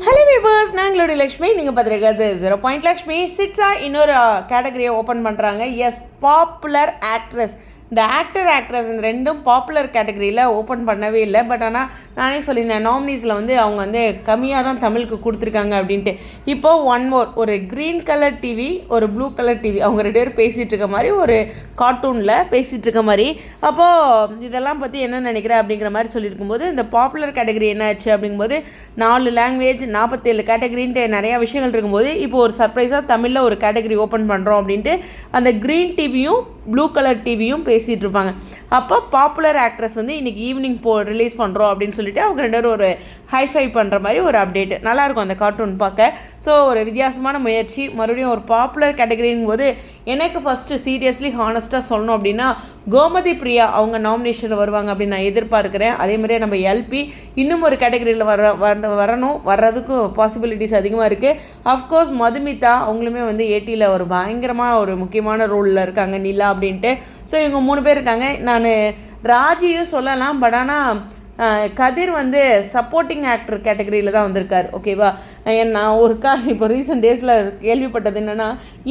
Hello viewers, நாங்களுடைய Lakshmi. நீங்கள் பார்த்துருக்கிறது 0 point Lakshmi. சிட்ஸா இன்னொரு கேட்டகரியை ஓப்பன் பண்ணுறாங்க. Yes, popular actress. இந்த ஆக்ட்ரஸ் இந்த ரெண்டும் பாப்புலர் கேட்டகரியில் ஓப்பன் பண்ணவே இல்லை. பட் ஆனால் நானே சொல்லியிருந்தேன், நாமினிஸில் அவங்க வந்து கம்மியாக தான் தமிழுக்கு கொடுத்துருக்காங்க அப்படின்ட்டு. இப்போது ஒரு க்ரீன் கலர் டிவி, ஒரு ப்ளூ கலர் டிவி, அவங்க 2 பேரும் பேசிகிட்டு இருக்க மாதிரி ஒரு கார்ட்டூனில் பேசிகிட்டு இருக்க மாதிரி. அப்போது இதெல்லாம் பற்றி என்ன நினைக்கிறேன் அப்படிங்கிற மாதிரி சொல்லியிருக்கும்போது, இந்த பாப்புலர் கேட்டகரி என்ன ஆச்சு அப்படிங்கும்போது 4 லாங்குவேஜ் 47 கேட்டகரின்ட்டு நிறையா விஷயங்கள் இருக்கும்போது, இப்போ ஒரு சர்ப்ரைஸாக தமிழில் ஒரு கேட்டகரி ஓப்பன் பண்ணுறோம் அப்படின்ட்டு அந்த க்ரீன் டிவியும் ப்ளூ கலர் டிவியும் பேசிகிட்டு இருப்பாங்க. அப்போ பாப்புலர் ஆக்ட்ரஸ் வந்து இன்றைக்கி ஈவினிங் ரிலீஸ் பண்ணுறோம் அப்படின்னு சொல்லிட்டு அவங்க 2 பேரும் ஒரு ஹைஃபை பண்ணுற மாதிரி ஒரு அப்டேட்டு. நல்லாயிருக்கும் அந்த கார்ட்டூன் பார்க்க. ஸோ ஒரு வித்தியாசமான முயற்சி. மறுபடியும் ஒரு பாப்புலர் கேட்டகரின் போது எனக்கு ஃபஸ்ட்டு சீரியஸ்லி ஹானஸ்ட்டாக சொல்லணும் அப்படின்னா, கோமதி பிரியா அவங்க நாமினேஷனில் வருவாங்க அப்படின்னு நான் எதிர்பார்க்குறேன். அதேமாதிரியே நம்ம எல்பி இன்னும் ஒரு கேட்டகரியில் வர்றதுக்கும் பாசிபிலிட்டிஸ் அதிகமாக இருக்குது. அஃப்கோர்ஸ் மதுமிதா அவங்களுமே வந்து ஏடியில் ஒரு பயங்கரமாக ஒரு முக்கியமான ரோலில் இருக்காங்க, நிலா அப்படின்ட்டு. ஸோ இவங்க 3 பேர் இருக்காங்க. நான் ராஜியும் சொல்லலாம். பட் ஆனால் கதிர் வந்து சப்போர்ட்டிங் ஆக்டர் கேட்டகரியில் தான் வந்திருக்கார். ஓகேவா? நான் இப்போ ரீசெண்ட் டேஸில் கேள்விப்பட்டது என்னென்னா,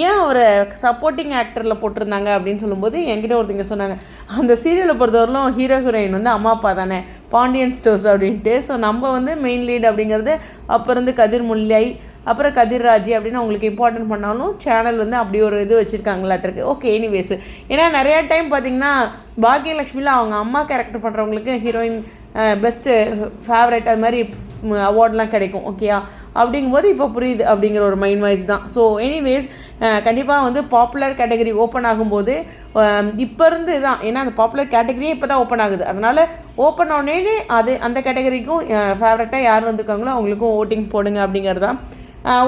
ஏன் அவரை சப்போர்ட்டிங் ஆக்டரில் போட்டிருந்தாங்க அப்படின்னு சொல்லும்போது என்கிட்ட ஒருத்தங்க சொன்னாங்க, அந்த சீரியலை பொறுத்தவரையிலும் ஹீரோயின் வந்து அம்மா அப்பா தானே, பாண்டியன் ஸ்டோர்ஸ் அப்படின்ட்டு. ஸோ நம்ம வந்து மெயின் லீட் அப்படிங்கிறது அப்போ இருந்து கதிர் முல்லை, அப்புறம் கதிர் ராஜி அப்படின்னு அவங்களுக்கு இம்பார்ட்டன்ட் பண்ணாலும் சேனல் வந்து அப்படி ஒரு இது வச்சுருக்காங்களாட்டிருக்கு. Okay, anyways. ஏன்னா நிறையா டைம் பார்த்திங்கன்னா பாக்யலக்ஷ்மியில் அவங்க அம்மா கேரக்டர் பண்ணுறவங்களுக்கு ஹீரோயின் பெஸ்ட்டு ஃபேவரட் அது மாதிரி அவார்ட்லாம் கிடைக்கும். ஓகேயா? அப்படிங்கும்போது இப்போ புரியுது அப்படிங்கிற ஒரு மைண்ட் வைஸ் தான். ஸோ எனிவேஸ், கண்டிப்பாக வந்து பாப்புலர் கேட்டகரி ஓப்பன் ஆகும்போது இப்போ இருந்து தான், ஏன்னா அந்த பாப்புலர் கேட்டகரியே இப்போ தான் ஓப்பன் ஆகுது. அதனால் ஓப்பன் ஆனோடனே அந்த கேட்டகரிக்கும் ஃபேவரட்டாக யார் வந்திருக்காங்களோ அவங்களுக்கும் ஓட்டிங் போடுங்க அப்படிங்கிறது தான்.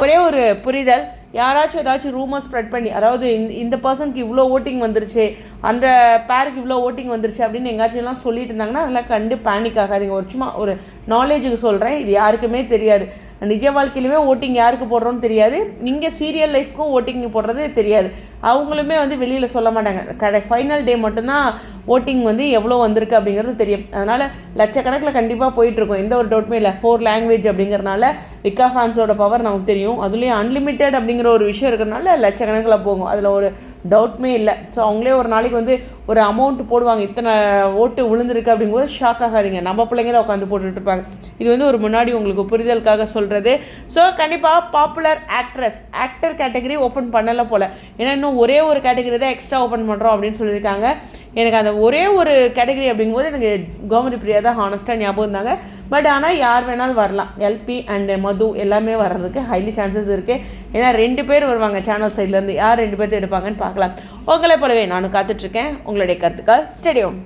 ஒரே ஒரு புரிதல், யாராச்சும் ஏதாச்சும் ரூமர் ஸ்ப்ரெட் பண்ணி, அதாவது இந்த பர்சனுக்கு இவ்வளோ ஓட்டிங் வந்துருச்சு, அந்த பேருக்கு இவ்வளோ ஓட்டிங் வந்துருச்சு அப்படின்னு எங்காச்சும்லாம் சொல்லிட்டு இருந்தாங்கன்னா அதெல்லாம் கண்டு பேனிக் ஆகாதீங்க. சும்மா ஒரு நாலேஜுக்கு சொல்கிறேன். இது யாருக்குமே தெரியாது. நிஜ வாழ்க்கையிலுமே ஓட்டிங் யாருக்கு போடுறோன்னு தெரியாது. இங்கே சீரியல் லைஃப்க்கும் ஓட்டிங் போடுறது தெரியாது. அவங்களுமே வந்து வெளியில் சொல்ல மாட்டாங்க. ஃபைனல் டே மட்டும்தான் ஓட்டிங் வந்து எவ்வளோ வந்திருக்கு அப்படிங்கிறது தெரியும். அதனால் லட்சக்கணக்கில் கண்டிப்பாக போயிட்டுருக்கோம், எந்த ஒரு டவுட்டுமே இல்லை. 4 லாங்குவேஜ் அப்படிங்கிறனால விக்கா ஃபேன்ஸோட பவர் நமக்கு தெரியும். அதுலேயும் அன்லிமிட்டெட் அப்படிங்கிற ஒரு விஷயம் இருக்கிறனால லட்சக்கணக்கில் போகும், அதில் ஒரு டவுட்மே இல்லை. ஸோ அவங்களே ஒரு நாளைக்கு வந்து ஒரு அமௌண்ட் போடுவாங்க, இத்தனை ஓட்டு விழுந்திருக்கு அப்படிங்கும்போது ஷாக் ஆகாதீங்க. நம்ம பிள்ளைங்க தான் உட்காந்து போட்டுட்ருப்பாங்க. இது வந்து ஒரு முன்னாடி உங்களுக்கு புரிதலுக்காக சொல்கிறது. ஸோ கண்டிப்பாக பாப்புலர் ஆக்டர் கேட்டகரி ஓப்பன் பண்ணலை போல். ஏன்னா இன்னும் ஒரே ஒரு கேட்டகரி தான் எக்ஸ்ட்ரா ஓப்பன் பண்ணுறோம் அப்படின்னு சொல்லியிருக்காங்க. எனக்கு அந்த ஒரே ஒரு கேட்டகரி அப்படிங்கும்போது எனக்கு கோமதி பிரியா தான் ஹானஸ்ட்டாக ஞாபகம் இருந்தாங்க. பட் ஆனால் யார் வேணாலும் வரலாம். எல்பி அண்ட் மது எல்லாமே வர்றதுக்கு ஹைலி சான்சஸ் இருக்குது. ஏன்னா 2 பேர் வருவாங்க சேனல் சைட்லேருந்து. யார் 2 பேர்த்து எடுப்பாங்கன்னு பார்க்கலாம். உங்களை போலவே நானும் காத்துட்ருக்கேன். உங்களுடைய கருத்துக்கள் ஸ்டேடியம்.